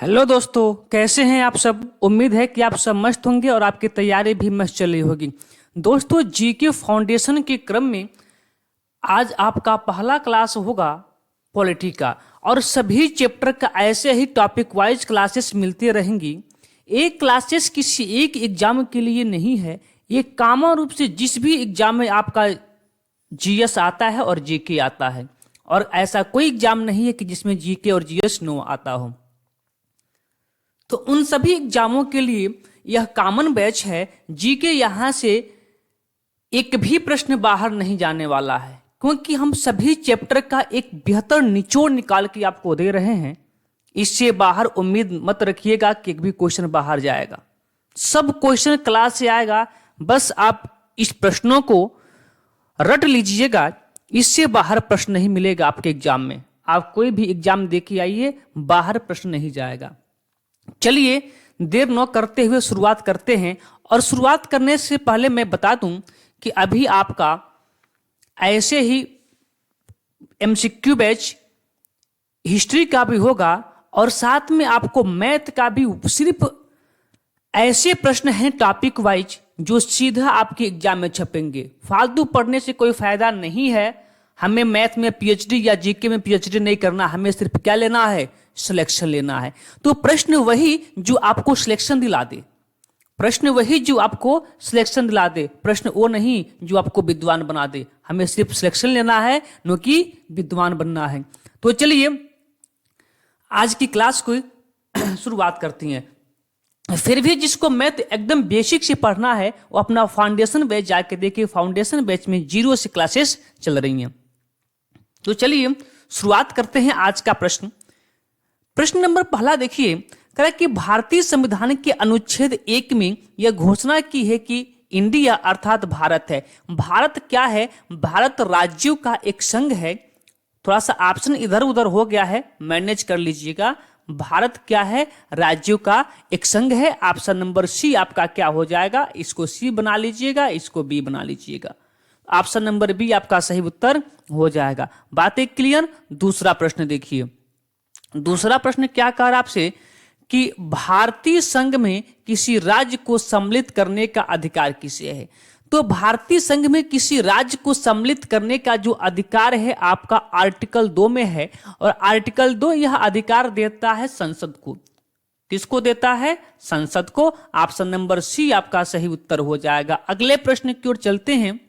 Hello दोस्तों, कैसे हैं आप सब। उम्मीद है कि आप सब मस्त होंगे और आपकी तैयारी भी मस्त चल रही होगी। दोस्तों, जीके फाउंडेशन के क्रम में आज आपका पहला क्लास होगा पॉलिटी का, और सभी चैप्टर का ऐसे ही टॉपिक वाइज क्लासेस मिलती रहेंगी। एक क्लासेस किसी एक एग्जाम के लिए नहीं है, ये कॉमन रूप से जिस भी एग्जाम में आपका जीएस आता है और जीके आता है, और ऐसा कोई एग्जाम नहीं है कि जिसमें जीके और जीएस नो आता हो। तो उन सभी एग्जामों के लिए यह कॉमन बैच है। जीके यहां से एक भी प्रश्न बाहर नहीं जाने वाला है, क्योंकि हम सभी चैप्टर का एक बेहतर निचोड़ निकाल के आपको दे रहे हैं। इससे बाहर उम्मीद मत रखिएगा कि एक भी क्वेश्चन बाहर जाएगा। सब क्वेश्चन क्लास से आएगा, बस आप इस प्रश्नों को रट लीजिएगा। इससे बाहर प्रश्न नहीं मिलेगा आपके एग्जाम में। आप कोई भी एग्जाम दे के आइए, बाहर प्रश्न नहीं जाएगा। चलिए देर न करते हुए शुरुआत करते हैं। और शुरुआत करने से पहले मैं बता दूं कि अभी आपका ऐसे ही एमसीक्यू बैच हिस्ट्री का भी होगा, और साथ में आपको मैथ का भी। सिर्फ ऐसे प्रश्न हैं टॉपिक वाइज जो सीधा आपके एग्जाम में छपेंगे। फालतू पढ़ने से कोई फायदा नहीं है। हमें मैथ में पीएचडी या जीके में पीएचडी नहीं करना, हमें सिर्फ क्या लेना है, सिलेक्शन लेना है। तो प्रश्न वही जो आपको सिलेक्शन दिला दे, प्रश्न वही जो आपको सिलेक्शन दिला दे, प्रश्न वो नहीं जो आपको विद्वान बना दे। हमें सिर्फ सिलेक्शन लेना है, न कि विद्वान बनना है। तो चलिए आज की क्लास को शुरुआत करती हैं। फिर भी जिसको मैथ एकदम बेसिक से पढ़ना है वो अपना फाउंडेशन बैच जाके देखिए। फाउंडेशन बैच में 0 से क्लासेस चल रही हैं। तो चलिए शुरुआत करते हैं आज का प्रश्न। प्रश्न नंबर पहला देखिए, कह रहा है कि भारतीय संविधान के अनुच्छेद 1 में यह घोषणा की है कि इंडिया अर्थात भारत है। भारत क्या है? भारत राज्यों का एक संघ है। थोड़ा सा ऑप्शन इधर उधर हो गया है, मैनेज कर लीजिएगा। भारत क्या है? राज्यों का एक संघ है। ऑप्शन नंबर सी आपका क्या हो जाएगा? इसको सी बना लीजिएगा, इसको बी बना लीजिएगा। ऑप्शन नंबर बी आपका सही उत्तर हो जाएगा। बातें क्लियर? दूसरा प्रश्न देखिए। दूसरा प्रश्न क्या कह रहा है आपसे कि भारतीय संघ में किसी राज्य को सम्मिलित करने का अधिकार किसे है? तो भारतीय संघ में किसी राज्य को सम्मिलित करने का जो अधिकार है आपका आर्टिकल 2 में है। और आर्टिकल 2 यह अधिकार देता है संसद को। किसको देता है? संसद को। ऑप्शन नंबर सी आपका सही उत्तर हो जाएगा। अगले प्रश्न की ओर चलते हैं।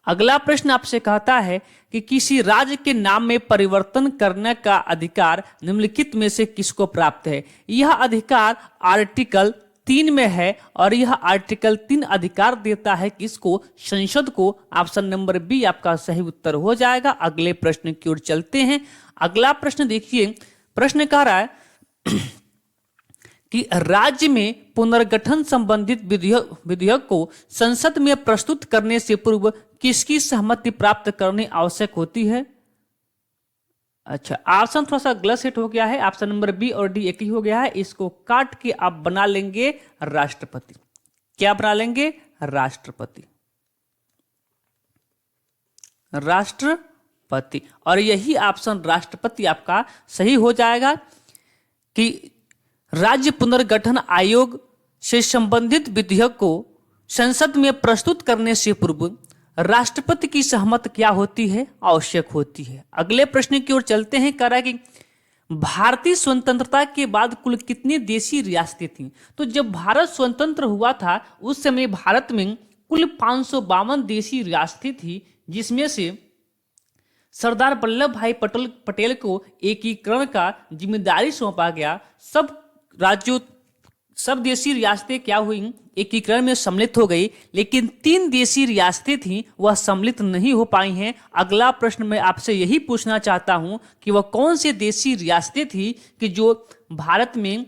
अगला प्रश्न आपसे कहता है कि किसी राज्य के नाम में परिवर्तन करने का अधिकार निम्नलिखित में से किसको प्राप्त है? यह अधिकार आर्टिकल 3 में है, और यह आर्टिकल 3 अधिकार देता है किसको? संसद को। ऑप्शन नंबर बी आपका सही उत्तर हो जाएगा। अगले प्रश्न की ओर चलते हैं। अगला प्रश्न देखिए। प्रश्न कह रहा है कि राज्य में पुनर्गठन संबंधित विधेयक को संसद में प्रस्तुत करने से पूर्व किसकी सहमति प्राप्त करनी आवश्यक होती है? अच्छा, ऑप्शन थोड़ा सा गलत सेट हो गया है। ऑप्शन नंबर बी और डी एक ही हो गया है। इसको काट के आप बना लेंगे राष्ट्रपति। क्या बना लेंगे? राष्ट्रपति। राष्ट्रपति। और यही ऑप्शन राष्ट्रपति आपका सही हो जाएगा कि राज्य पुनर्गठन आयोग से संबंधित विधेयक को संसद में प्रस्तुत करने से पूर्व राष्ट्रपति की सहमति क्या होती है? आवश्यक होती है। अगले प्रश्न की ओर चलते हैं। कह रहा है कि भारतीय स्वतंत्रता के बाद कुल कितनी देशी रियासतें थीं? तो जब भारत स्वतंत्र हुआ था उस समय भारत में कुल 552 देशी रियासतें थी, जिसमें से सरदार वल्लभ भाई पटेल को एकीकरण का जिम्मेदारी सौंपा गया। सब देशी रियासतें क्या हुई? एकीकरण में सम्मिलित हो गई। लेकिन 3 देशी रियासतें थीं, वह सम्मिलित नहीं हो पाई हैं। अगला प्रश्न मैं आपसे यही पूछना चाहता हूं कि वह कौन से देशी रियासतें थी कि जो भारत में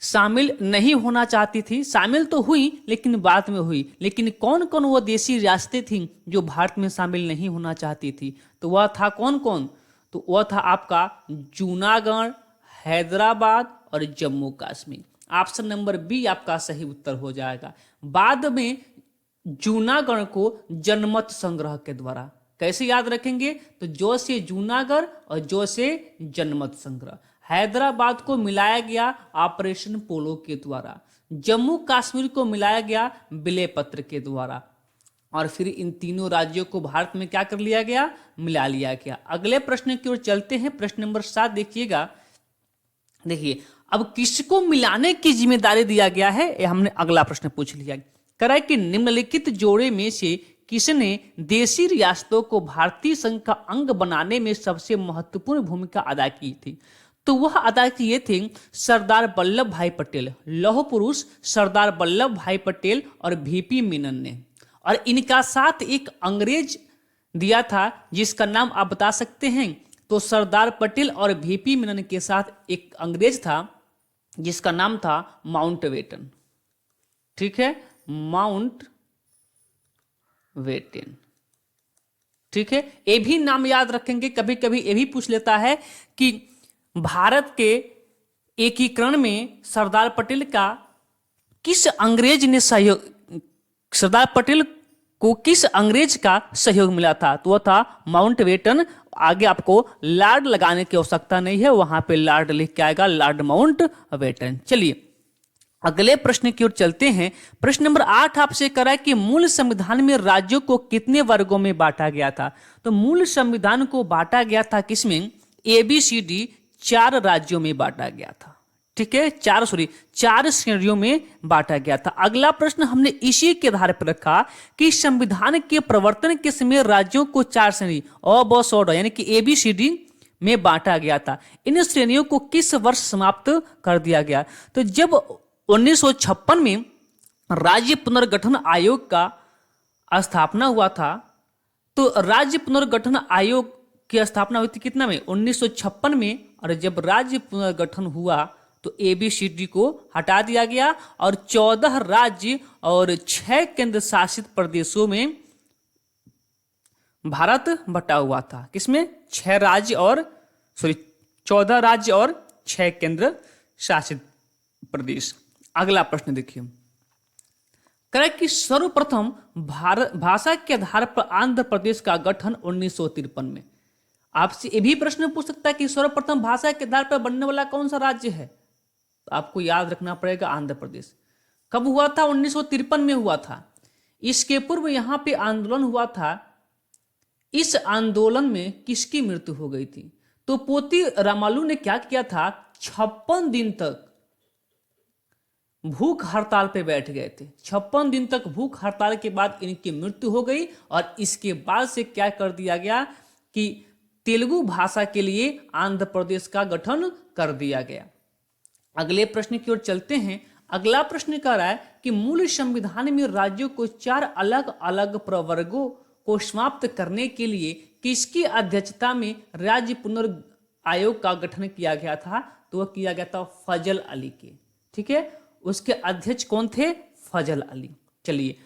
शामिल नहीं होना चाहती थी? शामिल तो हुई लेकिन बाद में हुई। लेकिन कौन कौन वो देशी रियासतें थीं जो भारत में शामिल नहीं होना चाहती थी? तो वह था कौन कौन? तो वह था आपका जूनागढ़, हैदराबाद और Jammu Kashmir. Option number B आपका सही उत्तर हो जाएगा। बाद में जूनागढ़ को जनमत संग्रह के द्वारा कैसे याद रखेंगे? तो जो से जूनागढ़ और जो से जनमत संग्रह। हैदराबाद को मिलाया गया ऑपरेशन पोलो के द्वारा, जम्मू कश्मीर को मिलाया गया विलय पत्र के द्वारा, और फिर इन तीनों राज्यों को भारत में क्या कर लिया गया, मिला लिया गया। अगले प्रश्न की ओर चलते हैं। प्रश्न नंबर 7 देखिएगा। देखिए अब किसको मिलाने की जिम्मेदारी दिया गया है, ये हमने अगला प्रश्न पूछ लिया। कह रहा है कि निम्नलिखित जोड़े में से किसने देशी रियासतों को भारतीय संघ का अंग बनाने में सबसे महत्वपूर्ण भूमिका अदा की थी। तो वह अदा किए थे सरदार वल्लभ भाई पटेल, लौह पुरुष सरदार वल्लभ भाई पटेल और वीपी मेनन ने। और इनका साथ एक अंग्रेज दिया था जिसका नाम आप बता सकते हैं। तो सरदार पटेल और वीपी मेनन के साथ एक अंग्रेज था जिसका नाम था माउंटबेटन। ठीक है, माउंटबेटन। ठीक है, ये भी नाम याद रखेंगे, कभी कभी ये भी पूछ लेता है कि भारत के एकीकरण में सरदार पटेल का किस अंग्रेज ने सहयोग, सरदार पटेल को किस अंग्रेज का सहयोग मिला था, तो वह था माउंटबेटन। आगे आपको लॉर्ड लगाने की आवश्यकता नहीं है, वहां पे लॉर्ड लिख के आएगा, लॉर्ड माउंटबेटन। चलिए अगले प्रश्न की ओर चलते हैं। प्रश्न नंबर 8 आपसे करा है कि मूल संविधान में राज्यों को कितने वर्गों में बांटा गया था। तो मूल संविधान को बांटा गया था किसमें, ABCD 4 राज्यों में बांटा गया था। ठीक है, 4 श्रेणियों में बांटा गया था। अगला प्रश्न हमने इसी के आधार पर रखा कि संविधान के प्रवर्तन के समय राज्यों को 4 श्रेणी अ ब स ड यानी कि ABCD में बांटा गया था। इन श्रेणियों को किस वर्ष समाप्त कर दिया गया। तो जब 1956 में राज्य पुनर्गठन आयोग का स्थापना हुआ था, तो राज्य पुनर्गठन आयोग की स्थापना हुई थी कितना में, 1956 में। और जब राज्य पुनर्गठन हुआ तो ABCD को हटा दिया गया और 14 राज्य और 6 केंद्र शासित प्रदेशों में भारत बटा हुआ था। किसमें, 14 राज्य और 6 केंद्र शासित प्रदेश। अगला प्रश्न देखिए, कह कि सर्वप्रथम भाषा के आधार पर आंध्र प्रदेश का गठन 1953 में। आपसे ये भी प्रश्न पूछ सकता है कि सर्वप्रथम भाषा के आधार पर बनने वाला कौन सा राज्य है, तो आपको याद रखना पड़ेगा आंध्र प्रदेश। कब हुआ था, 1953 में हुआ था। इसके पूर्व यहां पे आंदोलन हुआ था। इस आंदोलन में किसकी मृत्यु हो गई थी, तो पोती रामालू ने क्या किया था, 56 दिन तक भूख हड़ताल पे बैठ गए थे। 56 दिन तक भूख हड़ताल के बाद इनकी मृत्यु हो गई और इसके बाद से क्या कर दिया गया कि तेलुगु भाषा के लिए आंध्र प्रदेश का गठन कर दिया गया। अगले प्रश्न की ओर चलते हैं। अगला प्रश्न कह रहा है कि मूल संविधान में राज्यों को 4 अलग अलग प्रवर्गों को समाप्त करने के लिए किसकी अध्यक्षता में राज्य पुनर्गठन आयोग का गठन किया गया था, तो वह किया गया था फजल अली के। ठीक है, उसके अध्यक्ष कौन थे, फजल अली। चलिए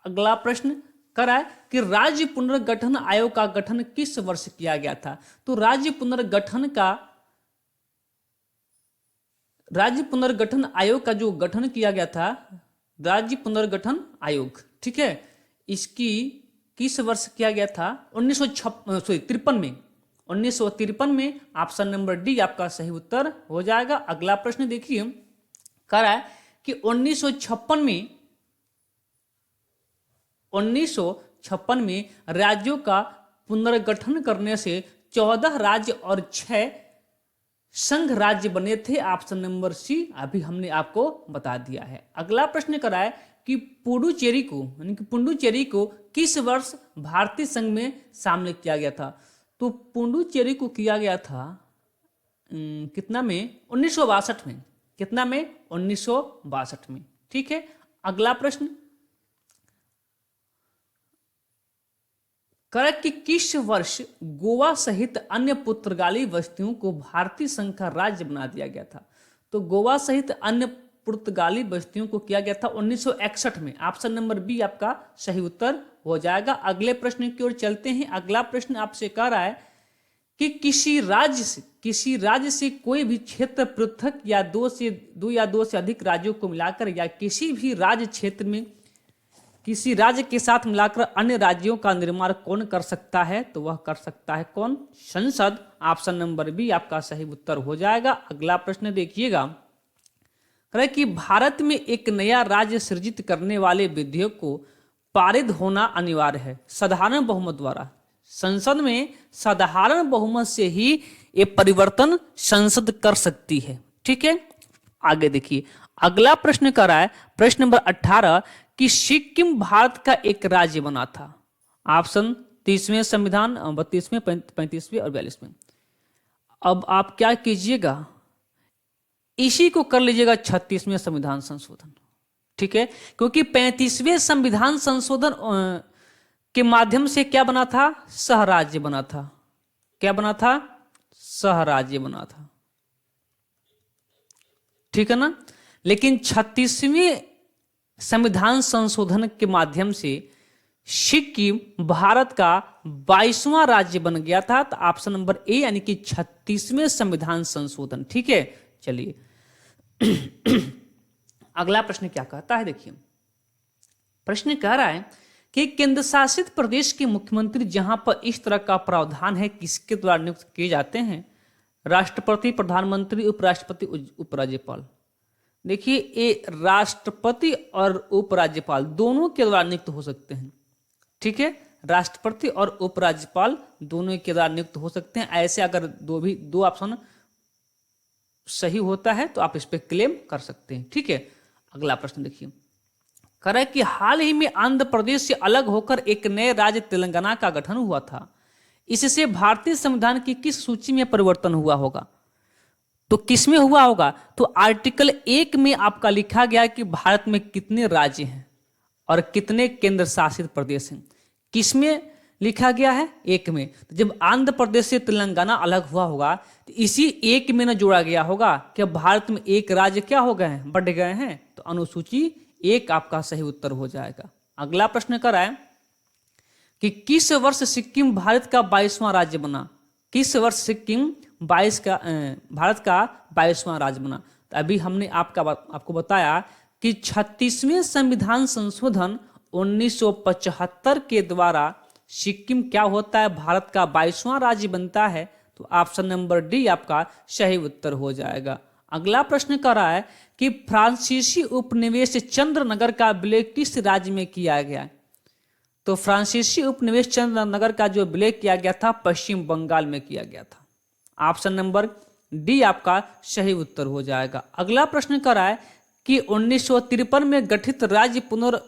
अगला प्रश्न कर रहा है कि राज्य पुनर्गठन आयोग का गठन किस वर्ष किया गया था। तो राज्य पुनर्गठन आयोग का जो गठन किया गया था, राज्य पुनर्गठन आयोग, ठीक है, इसकी किस वर्ष किया गया था, 1953 में। 1953 में ऑप्शन नंबर डी आपका सही उत्तर हो जाएगा। अगला प्रश्न देखिए, कह रहा है कि 1956 में राज्यों का पुनर्गठन करने से 14 राज्य और 6 संघ राज्य बने थे। ऑप्शन नंबर सी अभी हमने आपको बता दिया है। अगला प्रश्न करा है कि पुडुचेरी को किस वर्ष भारतीय संघ में शामिल किया गया था। तो पुडुचेरी को किया गया था कितना में, 1962 में। कितना में, 1962 में। ठीक है, अगला प्रश्न कर कि किस वर्ष गोवा सहित अन्य पुर्तगाली बस्तियों को भारतीय संघ का राज्य बना दिया गया था। तो गोवा सहित अन्य पुर्तगाली बस्तियों को किया गया था 1961 में। ऑप्शन नंबर बी आपका सही उत्तर हो जाएगा। अगले प्रश्न की ओर चलते हैं। अगला प्रश्न आपसे कह रहा है कि किसी राज्य से कोई भी क्षेत्र पृथक या दो या दो से अधिक राज्यों को मिलाकर या किसी भी राज्य क्षेत्र में किसी राज्य के साथ मिलाकर अन्य राज्यों का निर्माण कौन कर सकता है? तो वह कर सकता है कौन? संसद। ऑप्शन नंबर बी आपका सही उत्तर हो जाएगा। अगला प्रश्न देखिएगा, कि भारत में एक नया राज्य सृजित करने वाले विधेयक को पारित होना अनिवार्य है साधारण बहुमत द्वारा। संसद में साधारण बहुमत से ही ये परिवर्तन संसद कर सकती है। ठीक है, आगे देखिए, अगला प्रश्न कर रहा है प्रश्न नंबर 18 कि सिक्किम भारत का एक राज्य बना था। ऑप्शन 30वें संविधान, 32वें, 35वें और 42वें। अब आप क्या कीजिएगा, इसी को कर लीजिएगा 36वें संविधान संशोधन। ठीक है, क्योंकि 35वें संविधान संशोधन के माध्यम से क्या बना था? सहराज्य बना था। क्या बना था? सहराज्य बना था। ठीक है ना। लेकिन 36वें संविधान संशोधन के माध्यम से सिक्किम भारत का 22वां राज्य बन गया था। तो ऑप्शन नंबर ए यानी कि 36वें संविधान संशोधन। ठीक है, चलिए अगला प्रश्न क्या कहता है, देखिए प्रश्न कह रहा है कि केंद्र शासित प्रदेश के मुख्यमंत्री जहां पर इस तरह का प्रावधान है किसके द्वारा नियुक्त किए जाते हैं? राष्ट्रपति, प्रधानमंत्री, उपराष्ट्रपति, उपराज्यपाल। देखिए, ये राष्ट्रपति और उपराज्यपाल दोनों के द्वारा नियुक्त हो सकते हैं। ठीक है, राष्ट्रपति और उपराज्यपाल दोनों के द्वारा नियुक्त हो सकते हैं। ऐसे अगर दो ऑप्शन सही होता है तो आप इस पर क्लेम कर सकते हैं। ठीक है, अगला प्रश्न देखिए, कह रहा है कि हाल ही में आंध्र प्रदेश से अलग होकर एक नए राज्य तेलंगाना का गठन हुआ था। इससे भारतीय संविधान की किस सूची में परिवर्तन हुआ होगा? तो किसमें हुआ होगा? तो आर्टिकल 1 में आपका लिखा गया कि भारत में कितने राज्य हैं और कितने केंद्र शासित प्रदेश हैं। किसमें लिखा गया है? 1 में। तो जब आंध्र प्रदेश से तेलंगाना अलग हुआ होगा तो इसी 1 में न जोड़ा गया होगा कि भारत में एक राज्य क्या हो गए हैं? बढ़ गए हैं। तो अनुसूची 1 आपका सही उत्तर हो जाएगा। अगला प्रश्न कर रहा है कि किस वर्ष सिक्किम भारत का 22वां राज्य बना? किस वर्ष सिक्किम भारत का 22वां राज्य बना? तो अभी हमने आपको बताया कि 36वें संविधान संशोधन 1975 के द्वारा सिक्किम क्या होता है? भारत का 22वां राज्य बनता है। तो ऑप्शन नंबर डी आपका सही उत्तर हो जाएगा। अगला प्रश्न कर रहा है कि फ्रांसीसी उपनिवेश चंद्रनगर का विलय किस राज्य में किया गया? तो फ्रांसीसी उपनिवेश चंद्रनगर का जो विलय किया गया था पश्चिम बंगाल में किया गया था। ऑप्शन नंबर डी आपका सही उत्तर हो जाएगा। अगला प्रश्न कर रहा है कि 1953 में गठित राज्य पुनर्गठन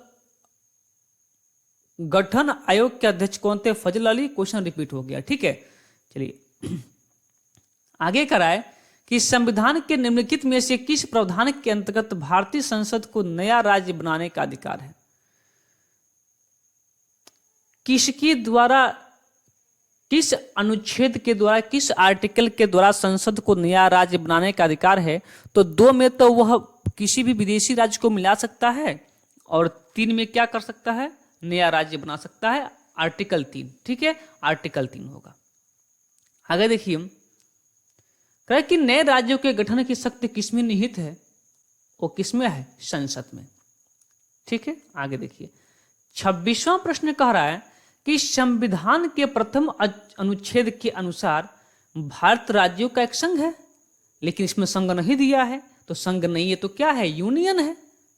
आयोग के अध्यक्ष कौन थे? फजल अली। क्वेश्चन रिपीट हो गया। ठीक है, चलिए आगे कर रहा है कि संविधान के निम्नलिखित में से किस प्रावधान के अंतर्गत भारतीय संसद को नया राज्य बनाने का अधिकार है? किसके द्वारा, किस अनुच्छेद के द्वारा, किस आर्टिकल के द्वारा संसद को नया राज्य बनाने का अधिकार है? तो 2 में तो वह किसी भी विदेशी राज्य को मिला सकता है और 3 में क्या कर सकता है? नया राज्य बना सकता है। आर्टिकल 3। ठीक है, आर्टिकल 3 होगा। आगे देखिए, कहे कि नए राज्यों के गठन की शक्ति किसमें निहित है? वो किसमें है? संसद में। ठीक है, आगे देखिए 26वां प्रश्न कह रहा है कि संविधान के प्रथम अनुच्छेद के अनुसार भारत राज्यों का एक संघ है, लेकिन इसमें संघ नहीं दिया है। तो संघ नहीं है तो क्या है? यूनियन है।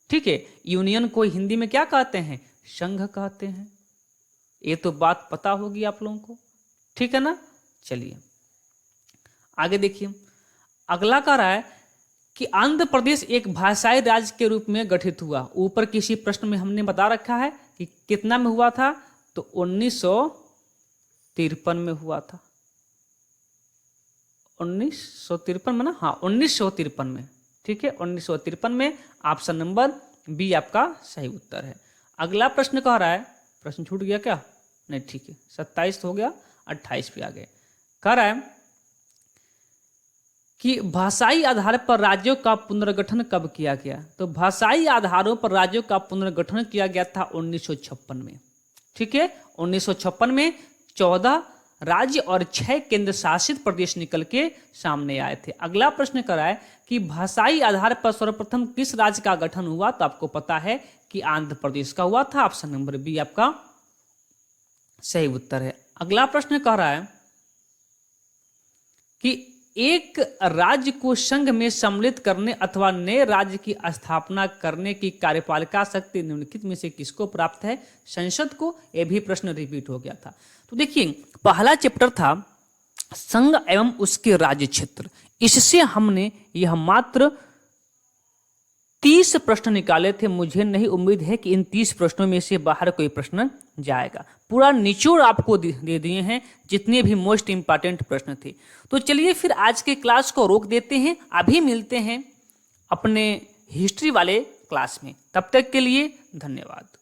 ठीक है, यूनियन को हिंदी में क्या कहते हैं? संघ कहते हैं। ये तो बात पता होगी आप लोगों को। ठीक है ना। चलिए आगे देखिए, अगला कह रहा है कि आंध्र प्रदेश एक भाषाई राज्य के रूप में गठित हुआ। ऊपर किसी प्रश्न में हमने बता रखा है कि कितना में हुआ था? तो 1953 में हुआ था। 1953 में ना? हाँ, 1953 में। ठीक है, 1953 में। ऑप्शन नंबर बी आपका सही उत्तर है। अगला प्रश्न कह रहा है, प्रश्न छूट गया क्या? नहीं, ठीक है, 27 हो गया, 28 पे आ गए। कह रहा है कि भाषाई आधार पर राज्यों का पुनर्गठन कब किया गया? तो भाषाई आधारों पर राज्यों का पुनर्गठन किया गया था 1956 में। ठीक है, 1956 में 14 राज्य और 6 केंद्र शासित प्रदेश निकल के सामने आए थे। अगला प्रश्न कराए कि भाषाई आधार पर सर्वप्रथम किस राज्य का गठन हुआ, तो आपको पता है कि आंध्र प्रदेश का हुआ था। ऑप्शन नंबर बी आपका सही उत्तर है। अगला प्रश्न कह रहा है कि एक राज्य को संघ में सम्मिलित करने अथवा नए राज्य की स्थापना करने की कार्यपालिका शक्ति निम्नलिखित में से किसको प्राप्त है, संसद को। यह भी प्रश्न रिपीट हो गया था। तो देखिए पहला चैप्टर था संघ एवं उसके राज्य क्षेत्र, इससे हमने यह मात्र 30 प्रश्न निकाले थे। मुझे नहीं उम्मीद है कि इन 30 प्रश्नों में से बाहर कोई प्रश्न जाएगा। पूरा निचोड़ आपको दे दिए हैं जितने भी मोस्ट इंपॉर्टेंट प्रश्न थे। तो चलिए फिर आज के क्लास को रोक देते हैं, अभी मिलते हैं अपने हिस्ट्री वाले क्लास में। तब तक के लिए धन्यवाद।